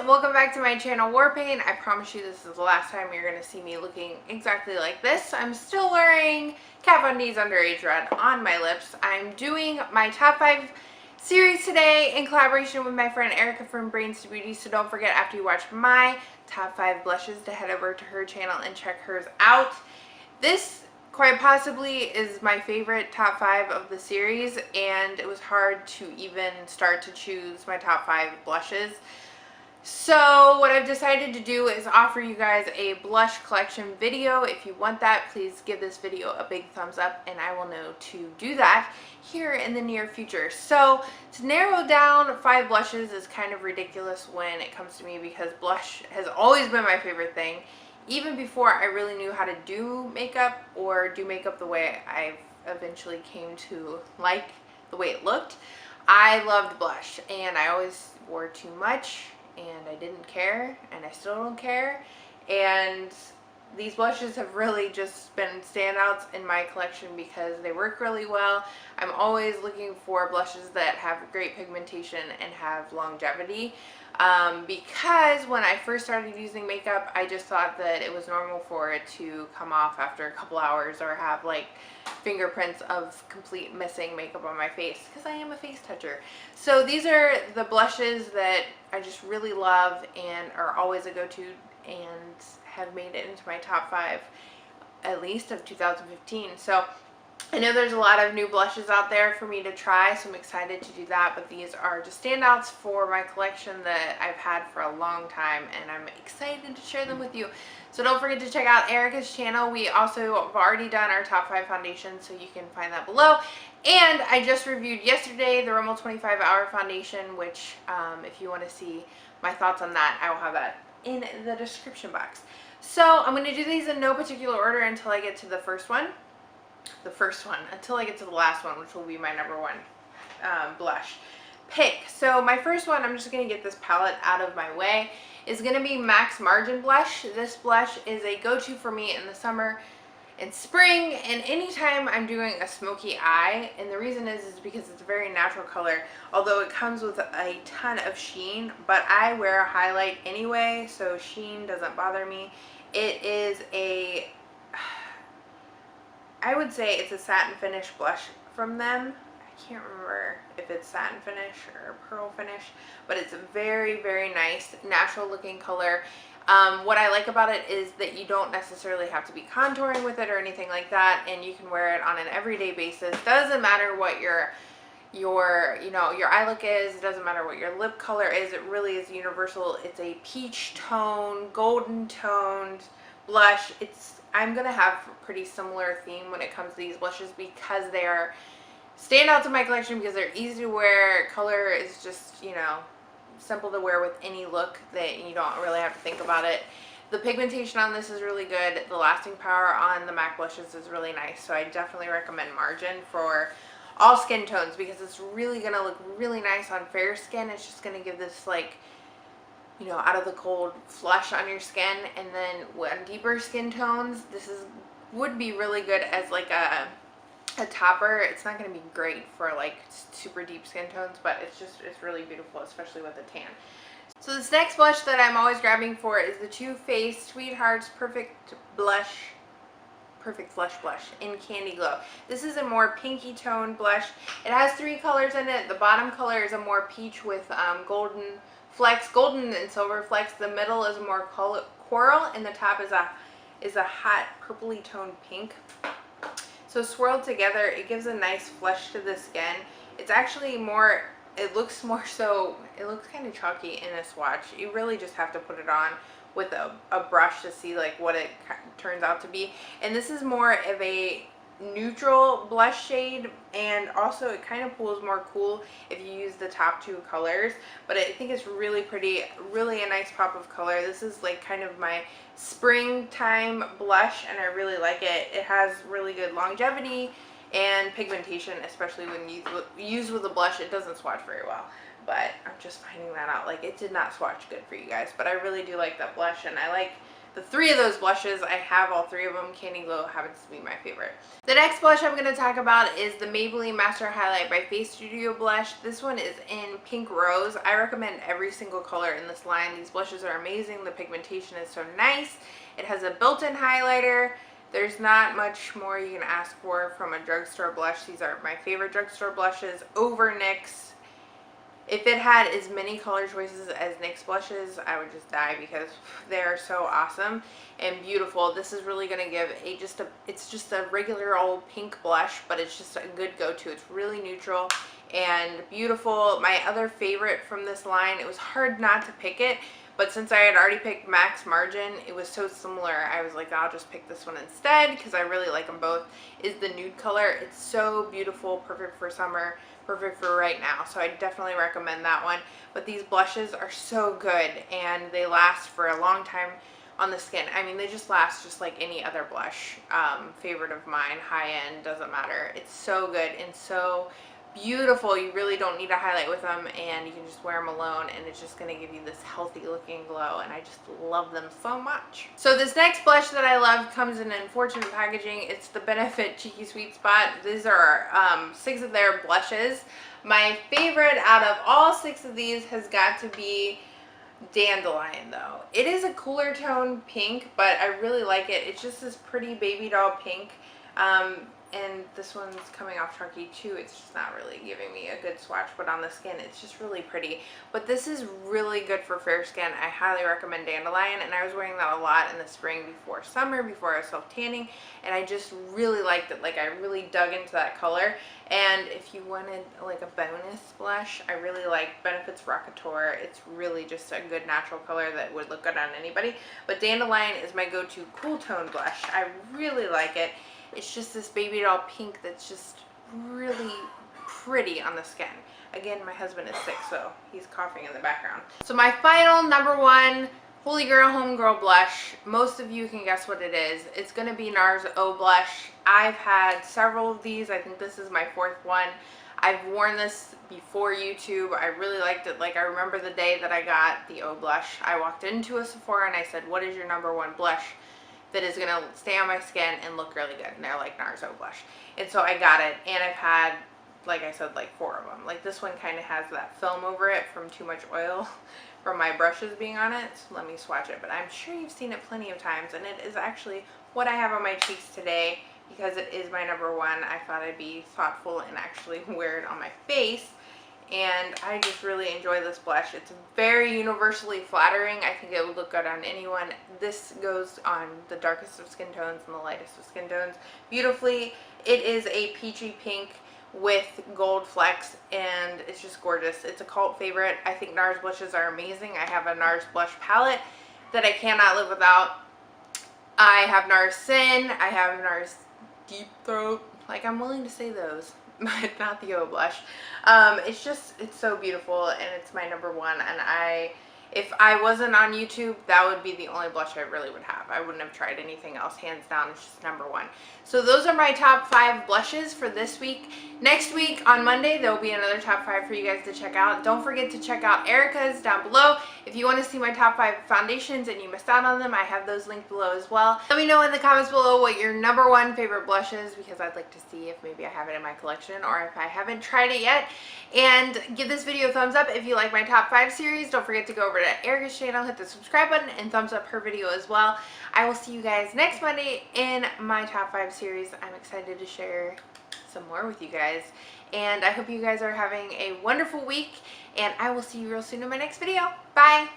welcome back to my channel Warpaint. I promise you this is the last time you're going to see me looking exactly like this. I'm still wearing Kat Von D's Underage Red on my lips. I'm doing my top 5 series today in collaboration with my friend Erica from Brains to Beauty, so don't forget after you watch my top 5 blushes to head over to her channel and check hers out. This quite possibly is my favorite top 5 of the series, and it was hard to even start to choose my top 5 blushes. So what I've decided to do is offer you guys a blush collection video. If you want that, please give this video a big thumbs up and I will know to do that here in the near future. So to narrow down 5 blushes is kind of ridiculous when it comes to me, because blush has always been my favorite thing. Even before I really knew how to do makeup or do makeup the way I eventually came to like the way it looked, I loved blush and I always wore too much. And I didn't care, and I still don't care, and these blushes have really just been standouts in my collection because they work really well. I'm always looking for blushes that have great pigmentation and have longevity, because when I first started using makeup, I just thought that it was normal for it to come off after a couple hours or have like fingerprints of complete missing makeup on my face, because I am a face toucher. So these are the blushes that I just really love and are always a go-to and have made it into my top 5 at least of 2015. So I know there's a lot of new blushes out there for me to try, so I'm excited to do that, but these are just standouts for my collection that I've had for a long time, and I'm excited to share them with you. So don't forget to check out Erica's channel. We also have already done our top 5 foundations, so you can find that below. And I just reviewed yesterday the Rimmel 25 Hour Foundation, which if you want to see my thoughts on that, I will have that in the description box. So I'm going to do these in no particular order until I get to the first one. Until I get to the last one, which will be my number 1 blush pick. So my first one, I'm just going to get this palette out of my way, is going to be MAC's Margin Blush. This blush is a go-to for me in the summer and spring, and anytime I'm doing a smoky eye, and the reason is because it's a very natural color, although it comes with a ton of sheen, but I wear a highlight anyway, so sheen doesn't bother me. It is a, I would say it's a satin finish blush from them. I can't remember if it's satin finish or pearl finish, but it's a very, very nice natural looking color. What I like about it is that you don't necessarily have to be contouring with it or anything like that, and you can wear it on an everyday basis. Doesn't matter what your eye look is, it doesn't matter what your lip color is, it really is universal. It's a peach tone, golden toned blush. I'm gonna have a pretty similar theme when it comes to these blushes because they are standouts in my collection, because they're easy to wear. Color is just, you know, simple to wear with any look, that you don't really have to think about it. The pigmentation on this is really good. The lasting power on the MAC blushes is really nice, so I definitely recommend Margin for all skin tones, because it's really gonna look really nice on fair skin. It's just gonna give this, like, you know, out of the cold flush on your skin, and then on deeper skin tones, this would be really good as like a topper. It's not going to be great for like super deep skin tones, but it's really beautiful, especially with a tan. So this next blush that I'm always grabbing for is the Too Faced Sweethearts Perfect Flush Blush in Candy Glow. This is a more pinky toned blush. It has 3 colors in it. The bottom color is a more peach with golden and silver flecks. The middle is more coral, and the top is a hot purpley toned pink. So swirled together, it gives a nice flush to the skin. It's actually more, it looks kind of chalky in a swatch. You really just have to put it on with a brush to see like what it turns out to be. And this is more of a neutral blush shade, and also it kind of pulls more cool if you use the top 2 colors, but I think it's really pretty, really a nice pop of color. This is like kind of my springtime blush, and I really like it. It has really good longevity and pigmentation, especially when you use with a blush. It doesn't swatch very well, but I'm just finding that out. Like, it did not swatch good for you guys, but I really do like that blush, and I like the three of those blushes. I have all three of them. Candy Glow happens to be my favorite. The next blush I'm going to talk about is the Maybelline Master Highlight by Face Studio blush. This one is in Pink Rose. I recommend every single color in this line. These blushes are amazing. The pigmentation is so nice. It has a built-in highlighter. There's not much more you can ask for from a drugstore blush. These are my favorite drugstore blushes over NYX. If it had as many color choices as NYX blushes, I would just die because they are so awesome and beautiful. This is really going to give it's just a regular old pink blush, but it's just a good go-to. It's really neutral and beautiful. My other favorite from this line, it was hard not to pick it, but since I had already picked Max Margin, it was so similar, I was like, I'll just pick this one instead because I really like them both, is the nude color. It's so beautiful, perfect for summer, perfect for right now. So I definitely recommend that one. But these blushes are so good and they last for a long time on the skin. I mean, they just last just like any other blush. Favorite of mine, high end, doesn't matter. It's so good and so beautiful. You really don't need to highlight with them and you can just wear them alone and it's just going to give you this healthy looking glow, and I just love them so much. So this next blush that I love comes in unfortunate packaging. It's the Benefit Cheeky Sweet Spot. These are 6 of their blushes. My favorite out of all 6 of these has got to be Dandelion though. It is a cooler tone pink, but I really like it. It's just this pretty baby doll pink. And this one's coming off chalky too. It's just not really giving me a good swatch, but on the skin it's just really pretty. But this is really good for fair skin. I highly recommend Dandelion, and I was wearing that a lot in the spring before summer, before I was self-tanning, and I just really liked it. Like, I really dug into that color. And if you wanted like a bonus blush, I really like Benefit's Rockateur. It's really just a good natural color that would look good on anybody. But Dandelion is my go-to cool tone blush. I really like it. It's just this baby doll pink that's just really pretty on the skin. Again, my husband is sick, so he's coughing in the background. So my final number one Holy Grail Homegirl blush, most of you can guess what it is. It's going to be NARS O Blush. I've had several of these. I think this is my 4th one. I've worn this before YouTube. I really liked it. Like, I remember the day that I got the O Blush. I walked into a Sephora and I said, what is your number one blush that is going to stay on my skin and look really good? And they're like, NARS O Blush. And so I got it, and I've had, like I said, like 4 of them. Like, this one kind of has that film over it from too much oil from my brushes being on it. So let me swatch it. But I'm sure you've seen it plenty of times, and it is actually what I have on my cheeks today because it is my number one. I thought I'd be thoughtful and actually wear it on my face. And I just really enjoy this blush. It's very universally flattering. I think it would look good on anyone. This goes on the darkest of skin tones and the lightest of skin tones beautifully. It is a peachy pink with gold flecks, and it's just gorgeous. It's a cult favorite. I think NARS blushes are amazing. I have a NARS blush palette that I cannot live without. I have NARS Sin. I have NARS Deep Throat. Like, I'm willing to say those, but not the O Blush. It's so beautiful, and it's my number one. And if I wasn't on YouTube, that would be the only blush I really would have. I wouldn't have tried anything else. Hands down, it's just number one. So those are my top 5 blushes for this week. Next week on Monday, there will be another top 5 for you guys to check out. Don't forget to check out Erica's down below. If you want to see my top 5 foundations and you missed out on them, I have those linked below as well. Let me know in the comments below what your number one favorite blush is, because I'd like to see if maybe I have it in my collection or if I haven't tried it yet. And give this video a thumbs up if you like my top 5 series. Don't forget to go over to Erica's channel, hit the subscribe button, and thumbs up her video as well. I will see you guys next Monday in my top 5 series. I'm excited to share some more with you guys, and I hope you guys are having a wonderful week, and I will see you real soon in my next video. Bye!